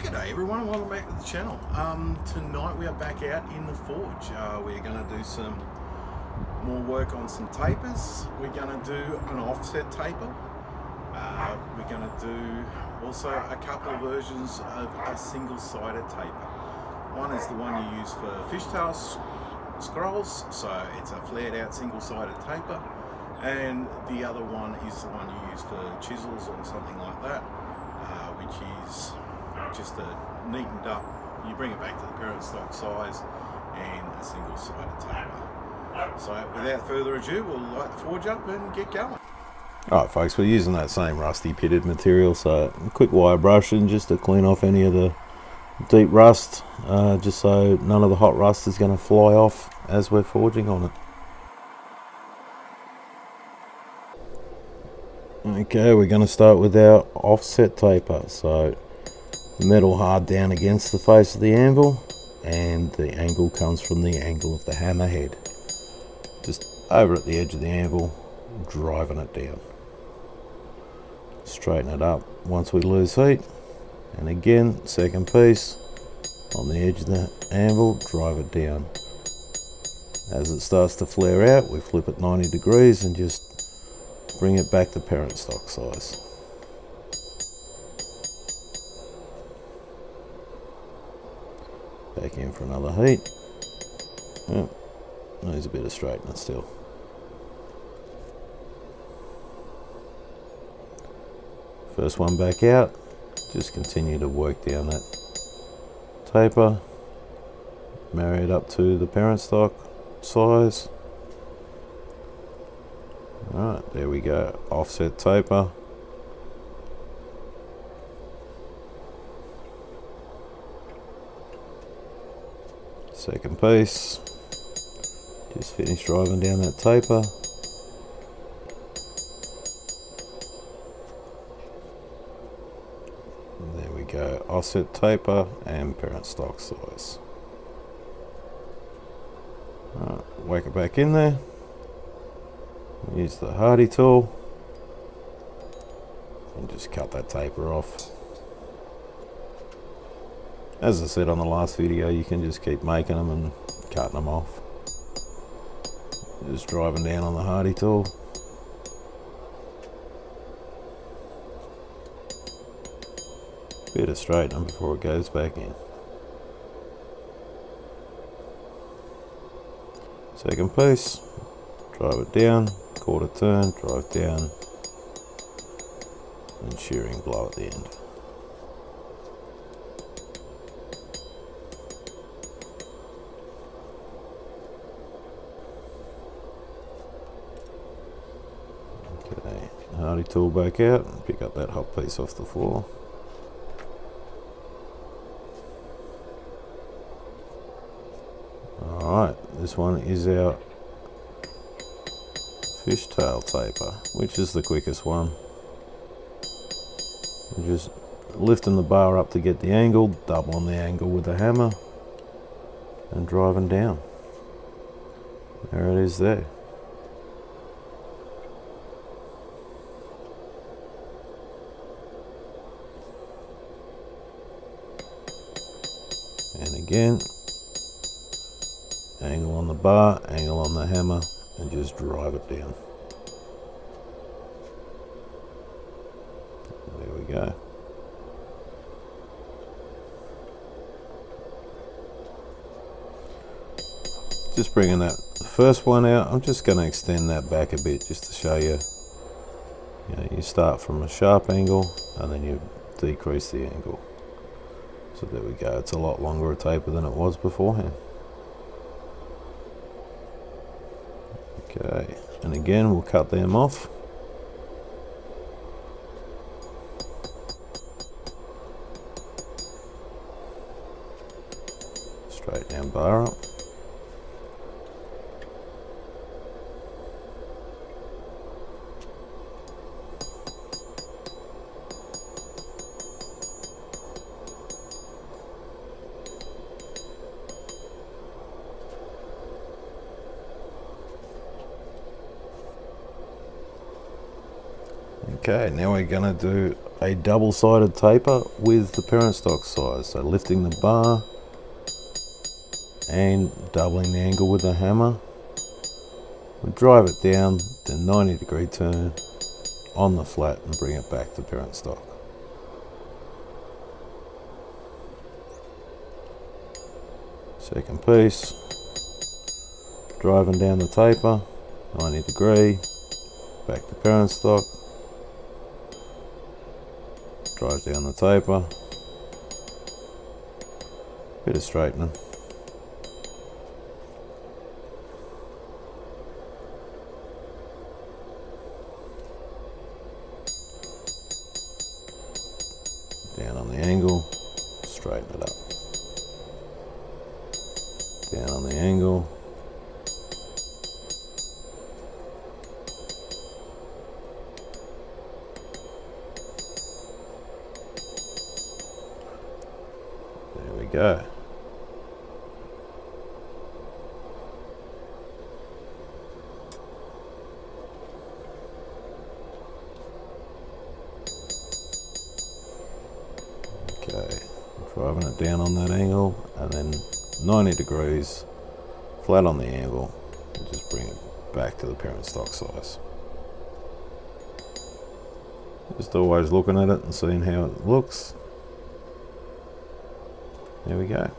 G'day everyone and welcome back to the channel. Tonight we are back out in the forge. We're going to do some more work on some tapers. We're going to do an offset taper. We're going to do also a couple of versions of a single-sided taper. One is the one you use for fishtail scrolls, so it's a flared out single-sided taper, and the other one is the one you use for chisels or something like that, which is just a neatened up, you bring it back to the parent stock size and a single-sided taper. So without further ado, we'll light the forge up and get going. Alright folks, we're using that same rusty pitted material, so a quick wire brushing just to clean off any of the deep rust, just so none of the hot rust is going to fly off as we're forging on it. Okay, we're going to start with our offset taper. So metal hard down against the face of the anvil, and the angle comes from the angle of the hammer head. Just over at the edge of the anvil, driving it down. Straighten it up once we lose heat, and again, second piece on the edge of the anvil, drive it down. As it starts to flare out, we flip it 90 degrees and just bring it back to parent stock size. Back in for another heat. Yep, needs a bit of straightening still. First one back out, just continue to work down that taper, marry it up to the parent stock size. Alright, there we go, offset taper. Second piece, just finish driving down that taper. And there we go, offset taper and parent stock size. Alright, whack it back in there. Use the hardy tool and just cut that taper off. As I said on the last video, you can just keep making them and cutting them off. Just driving down on the hardy tool. Bit of straightening before it goes back in. Second piece, drive it down, quarter turn, drive down, and shearing blow at the end. Okay, hardy tool back out and pick up that hot piece off the floor. Alright, this one is our Fishtail Taper, which is the quickest one. We're just lifting the bar up to get the angle, doubling the angle with the hammer, and driving down. There it is there. And again, angle on the bar, angle on the hammer, and just drive it down. There we go. Just bringing that first one out, I'm just going to extend that back a bit just to show you. You start from a sharp angle and then you decrease the angle. So there we go, it's a lot longer a taper than it was beforehand. Okay, and again we'll cut them off. Straight down bar up. Okay, now we're going to do a double-sided taper with the parent stock size. So lifting the bar and doubling the angle with the hammer. We drive it down, then 90-degree turn on the flat and bring it back to parent stock. Second piece, driving down the taper, 90-degree, back to parent stock, drive down the taper, bit of straightening. Down on the angle, straighten it up. Down on the angle. There we go. Okay, driving it down on that angle and then 90 degrees flat on the angle and just bring it back to the parent stock size. Just always looking at it and seeing how it looks. There we go.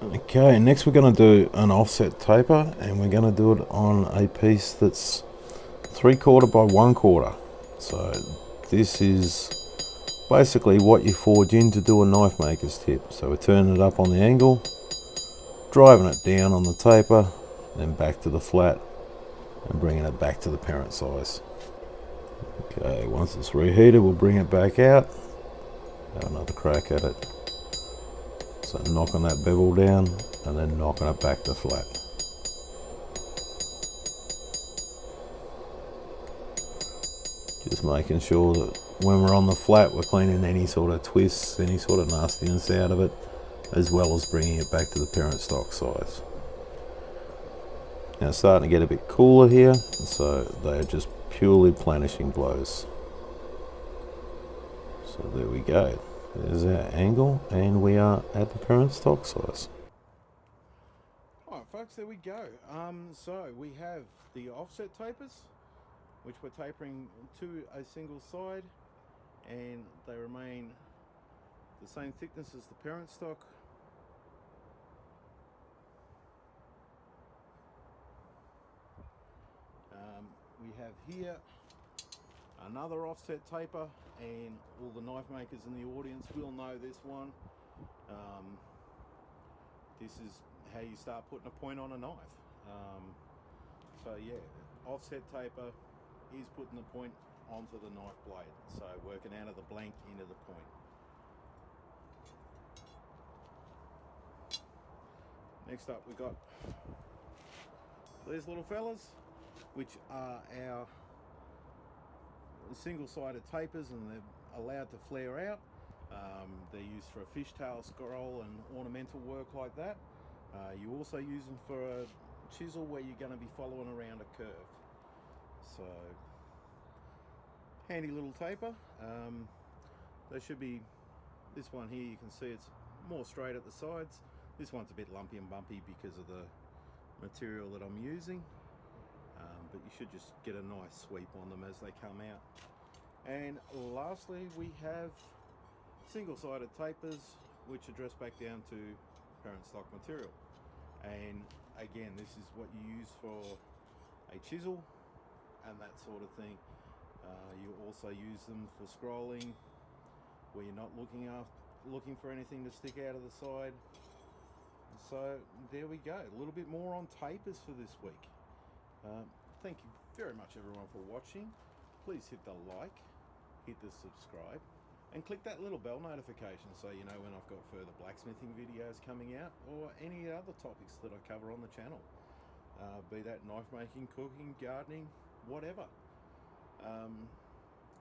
Okay, next we're going to do an offset taper, and we're going to do it on a piece that's 3/4 by 1/4. So this is basically what you forge in to do a knife maker's tip. So we're turning it up on the angle, driving it down on the taper, then back to the flat and bringing it back to the parent size. Okay, once it's reheated, we'll bring it back out, have another crack at it. So knocking that bevel down and then knocking it back to flat. Just making sure that when we're on the flat, we're cleaning any sort of twists, any sort of nastiness out of it, as well as bringing it back to the parent stock size. Now it's starting to get a bit cooler here, so they are just purely planishing blows. So there we go. There's our angle, and we are at the parent stock size. Alright folks, there we go. So we have the offset tapers, which we're tapering to a single side, and they remain the same thickness as the parent stock. We have here another offset taper, and all the knife makers in the audience will know this one. This is how you start putting a point on a knife. So yeah, offset taper is putting the point onto the knife blade, so working out of the blank into the point. Next up we've got these little fellas, which are our single-sided tapers, and they're allowed to flare out. They're used for a fishtail scroll and ornamental work like that. You also use them for a chisel where you're going to be following around a curve. So handy little taper. They should be, this one here you can see it's more straight at the sides. This one's a bit lumpy and bumpy because of the material that I'm using. But you should just get a nice sweep on them as they come out. And lastly, we have single-sided tapers, which address back down to parent stock material. And again, this is what you use for a chisel and that sort of thing. You also use them for scrolling, where you're not looking for anything to stick out of the side. So there we go, a little bit more on tapers for this week. Thank you very much everyone for watching. Please hit the like, hit the subscribe, and click that little bell notification so you know when I've got further blacksmithing videos coming out, or any other topics that I cover on the channel. Be that knife making, cooking, gardening, whatever.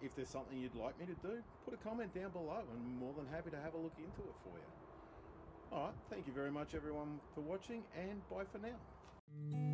If there's something you'd like me to do, put a comment down below. I'm more than happy to have a look into it for you. Alright, thank you very much everyone for watching, and bye for now.